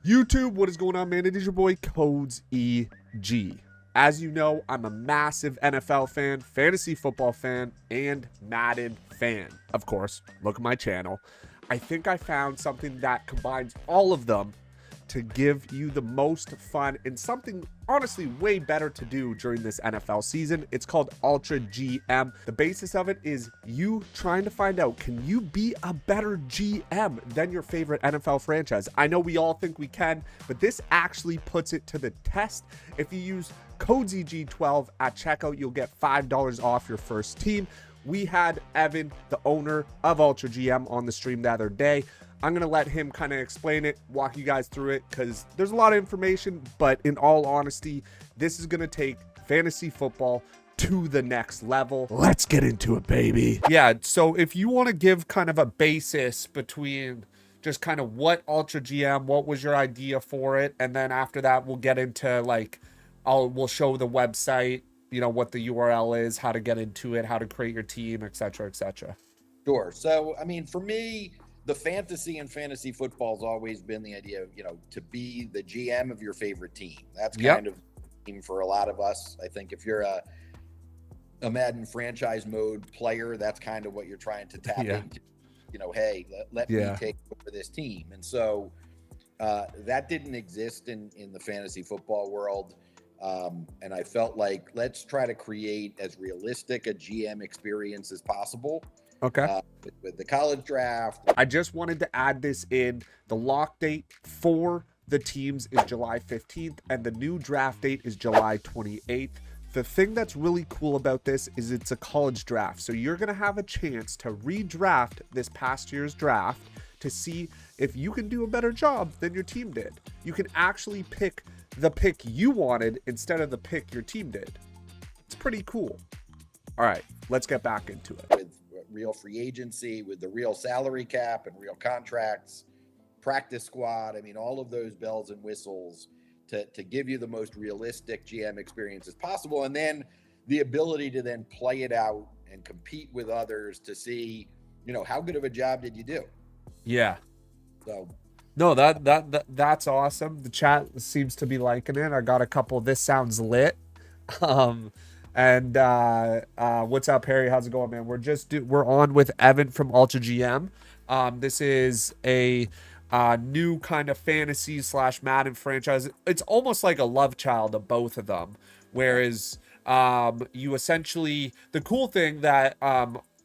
YouTube, what is going on, man? It is your boy CodesEG. As you know, I'm a massive NFL fan, fantasy football fan, and Madden fan. Of course, look at my channel. I think I found something that combines all of them to give you the most fun and something honestly way better to do during this NFL season. It's called Ultragm. The basis of it is you trying to find out, can you be a better GM than your favorite NFL franchise? I know we all think we can, but this actually puts it to the test. If you use CodesEG12 at checkout, you'll get $5 off your first team. We had Evan, the owner of Ultragm, on the stream the other day. I'm going to let him kind of explain it, walk you guys through it, because there's a lot of information, but in all honesty, this is going to take fantasy football to the next level. Let's get into it, baby. Yeah, so if you want to give kind of a basis between just kind of what Ultragm, what was your idea for it, and then after that, we'll get into like, we'll show the website, you know, what the URL is, how to get into it, how to create your team, etc., etc. Sure. So, I mean, for me, the fantasy and fantasy football has always been the idea of, you know, to be the GM of your favorite team. That's kind of the team for a lot of us. I think if you're a Madden franchise mode player, that's kind of what you're trying to tap into. You know, hey, let me take over this team. And so that didn't exist in the fantasy football world. And I felt like, let's try to create as realistic a GM experience as possible. Okay. With the college draft. I just wanted to add this in. The lock date for the teams is July 15th, and the new draft date is July 28th. The thing that's really cool about this is it's a college draft. So you're going to have a chance to redraft this past year's draft to see if you can do a better job than your team did. You can actually pick the pick you wanted instead of the pick your team did. It's pretty cool. All right, let's get back into it. With real free agency, with the real salary cap and real contracts, practice squad. I mean, all of those bells and whistles to give you the most realistic GM experience as possible. And then the ability to then play it out and compete with others to see, you know, how good of a job did you do? Yeah. So no, that's awesome. The chat seems to be liking it. I got a couple. This sounds lit. And what's up, Harry? How's it going, man? We're on with Evan from Ultragm. This is a new kind of fantasy / Madden franchise. It's almost like a love child of both of them. Whereas you essentially, the cool thing that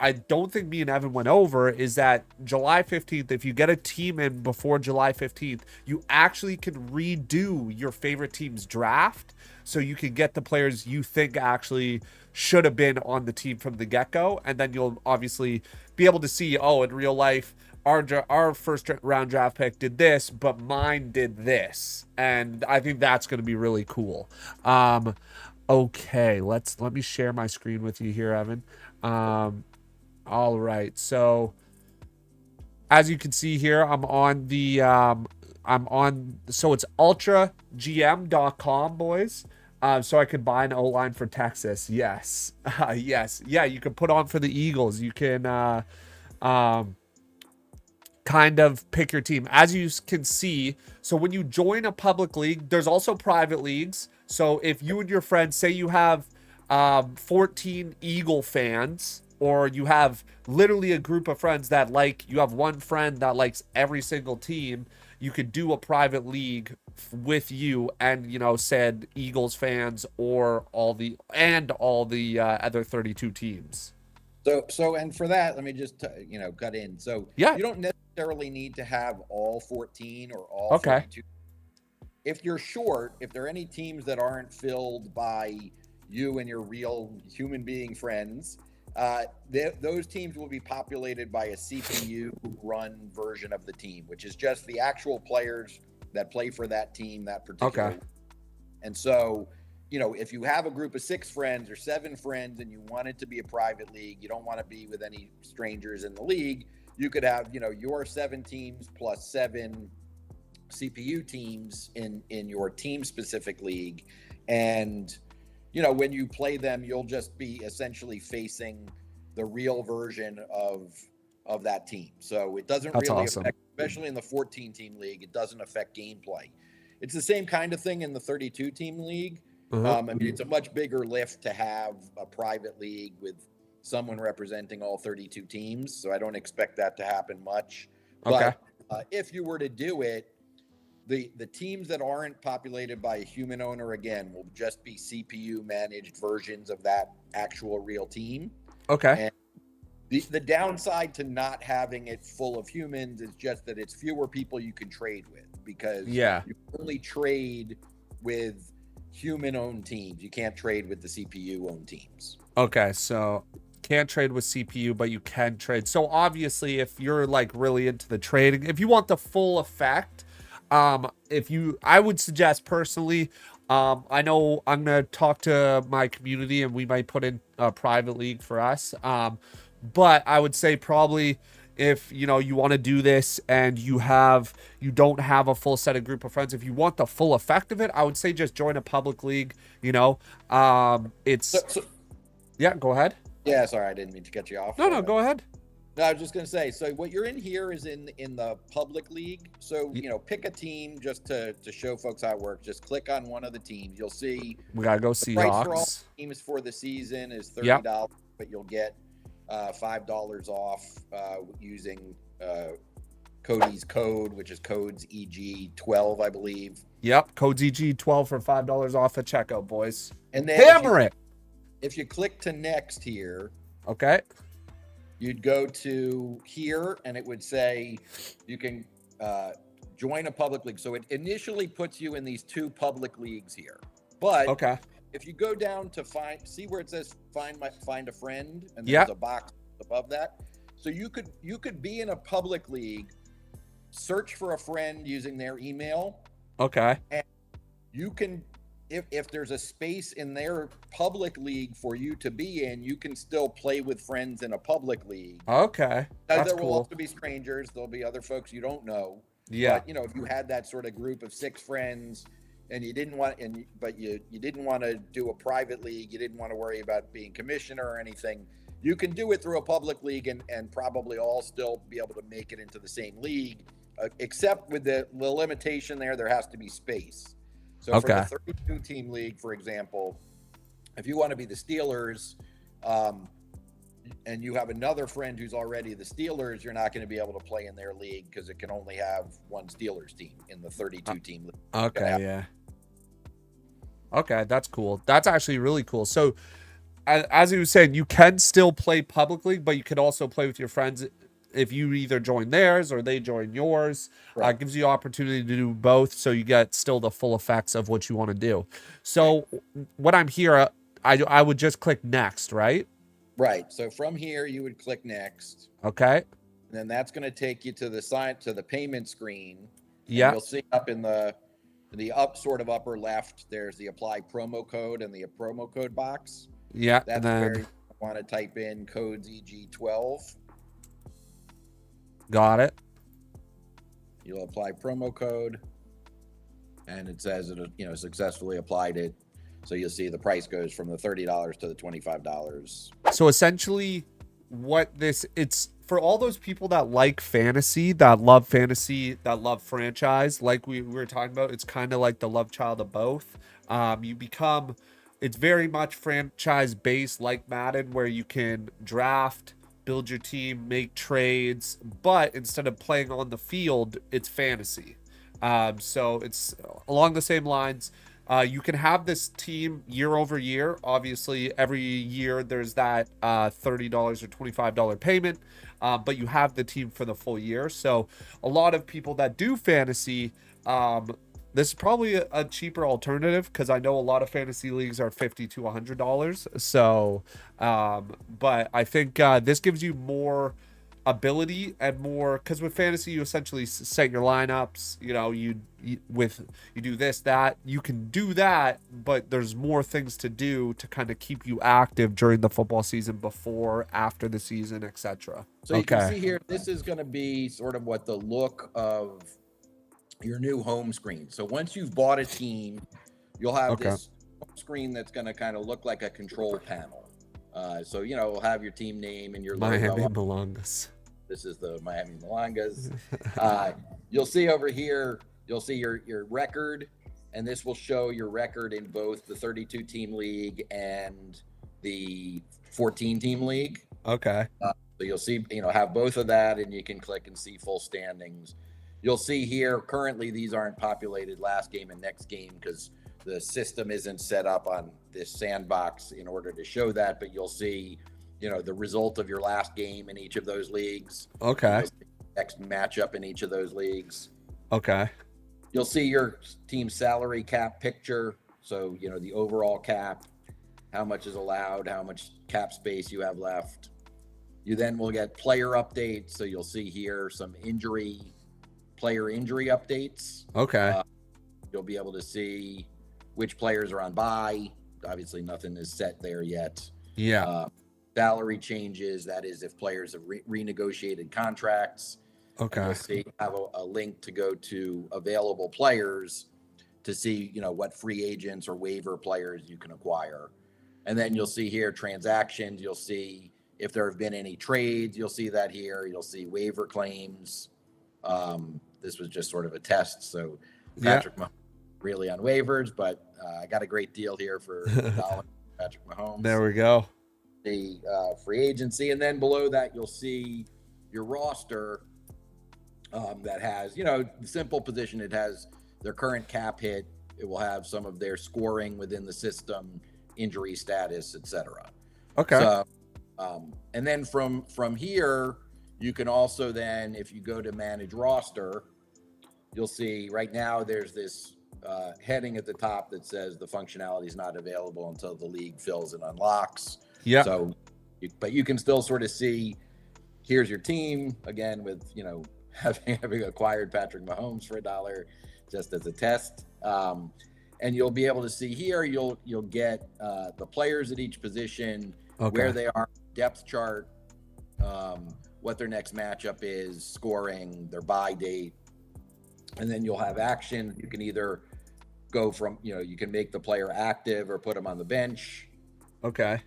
I don't think me and Evan went over is that July 15th, if you get a team in before July 15th, you actually can redo your favorite team's draft. So you can get the players you think actually should have been on the team from the get-go. And then you'll obviously be able to see, oh, in real life, our first round draft pick did this, but mine did this. And I think that's going to be really cool. Okay, let me share my screen with you here, Evan. All right, so as you can see here, I'm on so it's ultragm.com, boys. So I could buy an O-line for Texas. Yes. Yes. Yeah, you can put on for the Eagles. You can kind of pick your team. As you can see, so when you join a public league, there's also private leagues. So if you and your friends, say you have 14 Eagle fans, or you have literally a group of friends that you have one friend that likes every single team, you could do a private league with you and, you know, said Eagles fans or all the other 32 teams. So, and for that, let me just, cut in. So you don't necessarily need to have all 14 or all 42. If you're short, if there are any teams that aren't filled by you and your real human being friends, those teams will be populated by a CPU run version of the team, which is just the actual players that play for that team, that particular. And so, you know, if you have a group of 6 friends or 7 friends and you want it to be a private league, you don't want to be with any strangers in the league, you could have, you know, your 7 teams plus 7 CPU teams in your team specific league. And you know, when you play them, you'll just be essentially facing the real version of that team. So it doesn't really affect especially in the 14-team league, it doesn't affect gameplay. It's the same kind of thing in the 32-team league. I mean, it's a much bigger lift to have a private league with someone representing all 32 teams, so I don't expect that to happen much. Okay. But if you were to do it, the teams that aren't populated by a human owner, again, will just be CPU managed versions of that actual real team. Okay. And the downside to not having it full of humans is just that it's fewer people you can trade with, because you only trade with human-owned teams. You can't trade with the CPU-owned teams. Okay, so can't trade with CPU, but you can trade. So obviously, if you're like really into the trading, if you want the full effect, I would suggest personally, I know I'm gonna talk to my community and we might put in a private league for us. But I would say probably if you want to do this and you don't have a full set of group of friends, if you want the full effect of it, I would say just join a public league. Yeah, go ahead. Yeah, sorry, I didn't mean to cut you off. No, go ahead. No, I was just going to say, so what you're in here is in the public league. So, pick a team just to show folks how it works. Just click on one of the teams. You'll see we got to go Seahawks. Price for all teams for the season is $30, but you'll get $5 off using Cody's code, which is CodesEG 12, I believe. Yep, CodesEG 12 for $5 off at checkout, boys. And then hammer it. If you click to next here, okay, you'd go to here, and it would say you can join a public league. So it initially puts you in these two public leagues here, but if you go down to see where it says find a friend, and there's a box above that. So you could be in a public league, search for a friend using their email. Okay. And you can, if there's a space in their public league for you to be in, you can still play with friends in a public league. Okay. That's cool. Will also be strangers. There'll be other folks you don't know. Yeah. But, if you had that sort of group of 6 friends, and you didn't want, you didn't want to do a private league, you didn't want to worry about being commissioner or anything, you can do it through a public league and probably all still be able to make it into the same league, except with the limitation there has to be space. So for the 32-team league, for example, if you want to be the Steelers, and you have another friend who's already the Steelers, you're not going to be able to play in their league because it can only have one Steelers team in the 32-team league. Okay, yeah. Okay, that's cool. That's actually really cool. So, as he was saying, you can still play publicly, but you can also play with your friends if you either join theirs or they join yours. Right. Gives you opportunity to do both, so you get still the full effects of what you want to do. So, when I'm here, I would just click next, right? Right. So from here, you would click next. Okay. And then that's going to take you to the payment screen. Yeah. You'll see up in the upper left, there's the apply promo code and the promo code box. Yeah. That's where you want to type in CodesEG 12. Got it. You'll apply promo code, and it says it successfully applied it. So you'll see the price goes from the $30 to the $25. So essentially it's for all those people that like fantasy, that love franchise, like we were talking about, it's kind of like the love child of both. It's very much franchise based like Madden, where you can draft, build your team, make trades, but instead of playing on the field, it's fantasy. So it's along the same lines. You can have this team year over year. Obviously, every year there's that $30 or $25 payment, but you have the team for the full year. So a lot of people that do fantasy, this is probably a cheaper alternative, because I know a lot of fantasy leagues are $50 to $100. So, but I think this gives you more ability and more, because with fantasy you essentially set your lineups, you do this, that, you can do that, but there's more things to do to kind of keep you active during the football season, before, after the season, etc. So you can see here, this is going to be sort of what the look of your new home screen. So once you've bought a team, you'll have this screen that's going to kind of look like a control panel. So it'll have your team name and your logo. Miami belongs. This is the Miami Malongas. You'll see over here, you'll see your record, and this will show your record in both the 32-team league and the 14-team league. Okay. So you'll see, have both of that, and you can click and see full standings. You'll see here, currently these aren't populated last game and next game because the system isn't set up on this sandbox in order to show that, but you'll see, the result of your last game in each of those leagues. Okay. Next matchup in each of those leagues. Okay. You'll see your team salary cap picture. So, the overall cap, how much is allowed, how much cap space you have left. You then will get player updates. So you'll see here some player injury updates. Okay. You'll be able to see which players are on bye. Obviously, nothing is set there yet. Yeah. Salary changes. That is, if players have renegotiated contracts. Okay. You'll see have a link to go to available players to see, what free agents or waiver players you can acquire. And then you'll see here transactions. You'll see if there have been any trades. You'll see that here. You'll see waiver claims. This was just sort of a test. So Patrick Mahomes really on waivers, but I got a great deal here for $1 Patrick Mahomes. There we go. The free agency. And then below that, you'll see your roster that has, the simple position. It has their current cap hit. It will have some of their scoring within the system, injury status, etc. Okay. So, and then from here, you can also then, if you go to manage roster, you'll see right now there's this heading at the top that says the functionality is not available until the league fills and unlocks. Yeah. So, but you can still sort of see, here's your team again with, having acquired Patrick Mahomes for $1 just as a test. And you'll be able to see here, you'll get the players at each position, where they are, depth chart, what their next matchup is, scoring, their bye date. And then you'll have action. You can either go from, you can make the player active or put them on the bench. Okay.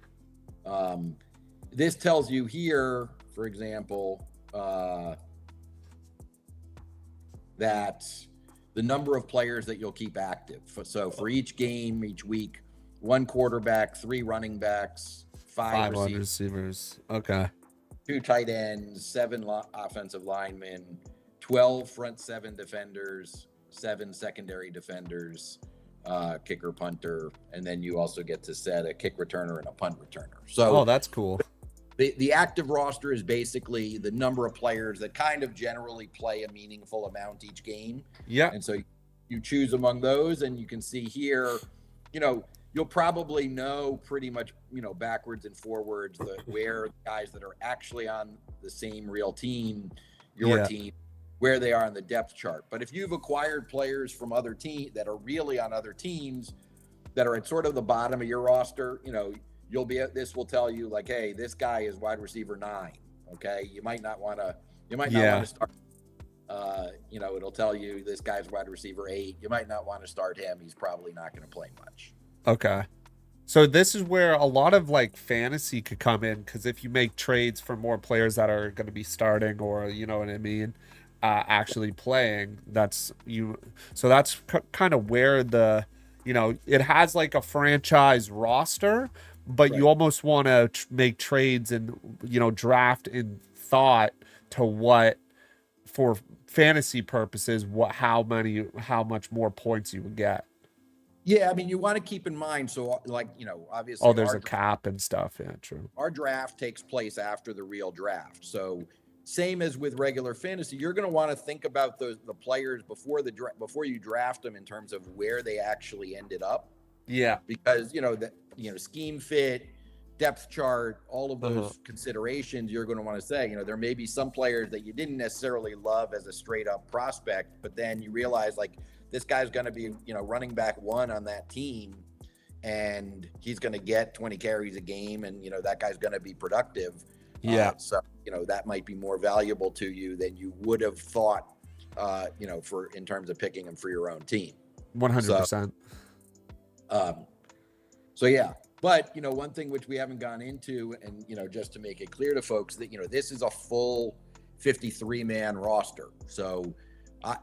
This tells you here, for example, that the number of players that you'll keep active. So for each game, each week, 1 quarterback, 3 running backs, 5 receivers. Okay. 2 tight ends, 7 offensive linemen, 12 front 7 defenders, 7 secondary defenders, kicker, punter, and then you also get to set a kick returner and a punt returner. So that's cool. The active roster is basically the number of players that kind of generally play a meaningful amount each game. Yeah. And so you choose among those, and you can see here, you'll probably know pretty much, backwards and forwards where guys that are actually on the same real team, your team, where they are on the depth chart. But if you've acquired players from other teams that are really on other teams that are at sort of the bottom of your roster, this will tell you like, hey, this guy is wide receiver 9. Okay. You might not want to start, it'll tell you this guy's wide receiver 8. You might not want to start him. He's probably not going to play much. Okay. So this is where a lot of like fantasy could come in. Cause if you make trades for more players that are going to be starting or, you know what I mean? Actually playing, that's kind of where the, it has like a franchise roster, but you almost want to make trades and, draft in thought to what, for fantasy purposes, how much more points you would get. Yeah, I mean, you want to keep in mind, so like, obviously. There's a cap and stuff. Yeah, true. Our draft takes place after the real draft. So same as with regular fantasy, you're going to want to think about the players before you draft them in terms of where they actually ended up. Yeah. Because, scheme fit, depth chart, all of those considerations, you're going to want to say, there may be some players that you didn't necessarily love as a straight up prospect, but then you realize like this guy's going to be, running back 1 on that team, and he's going to get 20 carries a game, and, that guy's going to be productive. Yeah. So, that might be more valuable to you than you would have thought, in terms of picking him for your own team. 100%. So yeah, but one thing which we haven't gone into, and just to make it clear to folks that this is a full 53-man roster. So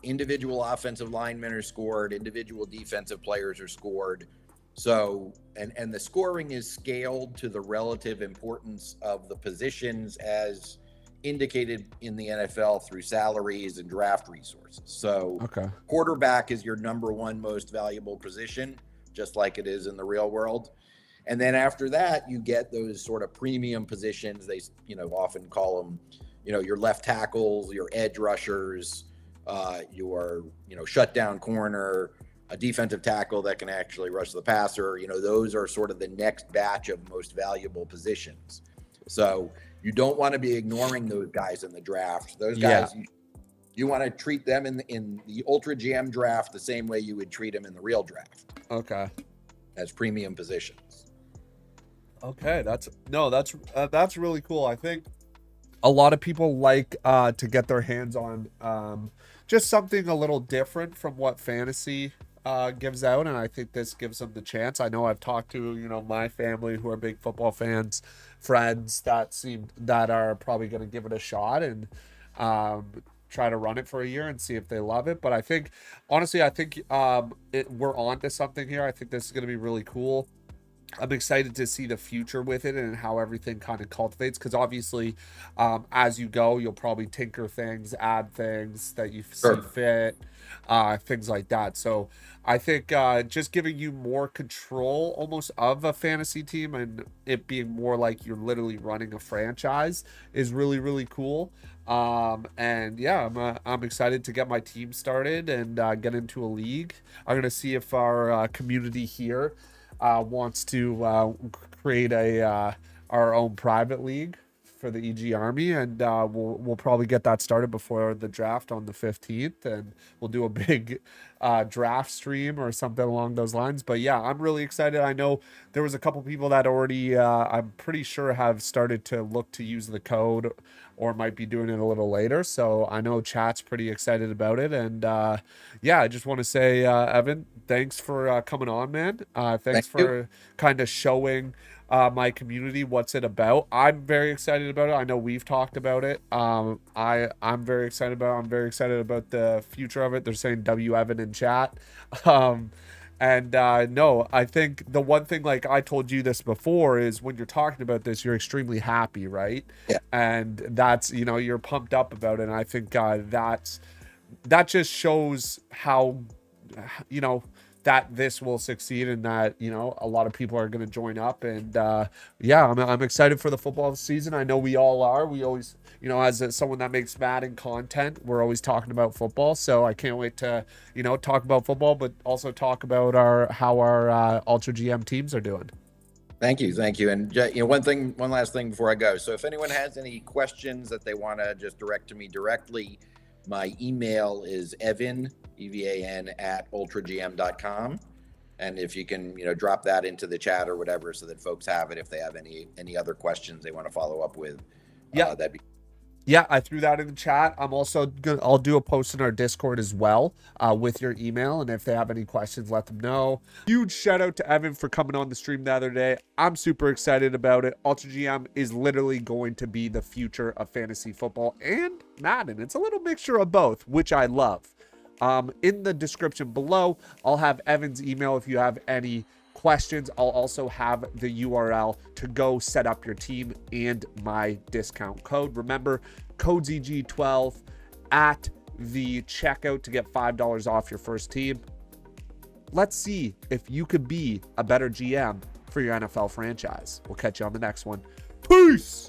individual offensive linemen are scored, individual defensive players are scored. So, and the scoring is scaled to the relative importance of the positions as indicated in the NFL through salaries and draft resources. So quarterback is your number one most valuable position, just like it is in the real world. And then after that, you get those sort of premium positions. They, often call them, your left tackles, your edge rushers, your, shutdown corner, a defensive tackle that can actually rush the passer. Those are sort of the next batch of most valuable positions. So you don't want to be ignoring those guys in the draft. Those guys, you want to treat them in the Ultragm draft the same way you would treat them in the real draft. Okay. As premium positions. Okay, that's really cool. I think a lot of people like to get their hands on just something a little different from what fantasy gives out, and I think this gives them the chance. I know I've talked to my family who are big football fans, friends that are probably going to give it a shot and try to run it for a year and see if they love it. But I think honestly, we're on to something here. I think this is going to be really cool. I'm excited to see the future with it and how everything kind of cultivates, because obviously as you go, you'll probably tinker things, add things that you see fit, things like that. So I think just giving you more control almost of a fantasy team and it being more like you're literally running a franchise is really, really cool. And yeah, I'm excited to get my team started and get into a league. I'm going to see if our community here wants to create our own private league for the EG Army, and we'll probably get that started before the draft on the 15th, and we'll do a big draft stream or something along those lines. But yeah, I'm really excited. I know there was a couple people that already I'm pretty sure have started to look to use the code or might be doing it a little later. So I know chat's pretty excited about it. And yeah, I just want to say, Evan, thanks for coming on, man. Thanks for kind of showing my community what's it about. I'm very excited about it. I know we've talked about it. I'm very excited about it. I'm very excited about the future of it. They're saying W Evan in chat. And no, I think the one thing, like I told you this before, is when you're talking about this, you're extremely happy, right? Yeah. And that's, you're pumped up about it. And I think that just shows how, that this will succeed and that, a lot of people are going to join up. And yeah, I'm excited for the football season. I know we all are. We always, as someone that makes Madden content, we're always talking about football. So I can't wait to, talk about football, but also talk about how our Ultra GM teams are doing. Thank you. And one last thing before I go. So if anyone has any questions that they want to just direct to me directly, my email is Evan, EVAN, @ultragm.com. And if you can, drop that into the chat or whatever so that folks have it if they have any other questions they want to follow up with. That'd be. Yeah, I threw that in the chat. I'll do a post in our Discord as well with your email. And if they have any questions, let them know. Huge shout out to Evan for coming on the stream the other day. I'm super excited about it. Ultra GM is literally going to be the future of fantasy football and Madden. It's a little mixture of both, which I love. In the description below, I'll have Evan's email if you have any questions. I'll also have the URL to go set up your team and my discount code. Remember, CodesEG12 at the checkout to get $5 off your first team. Let's see if you could be a better GM for your NFL franchise. We'll catch you on the next one. Peace!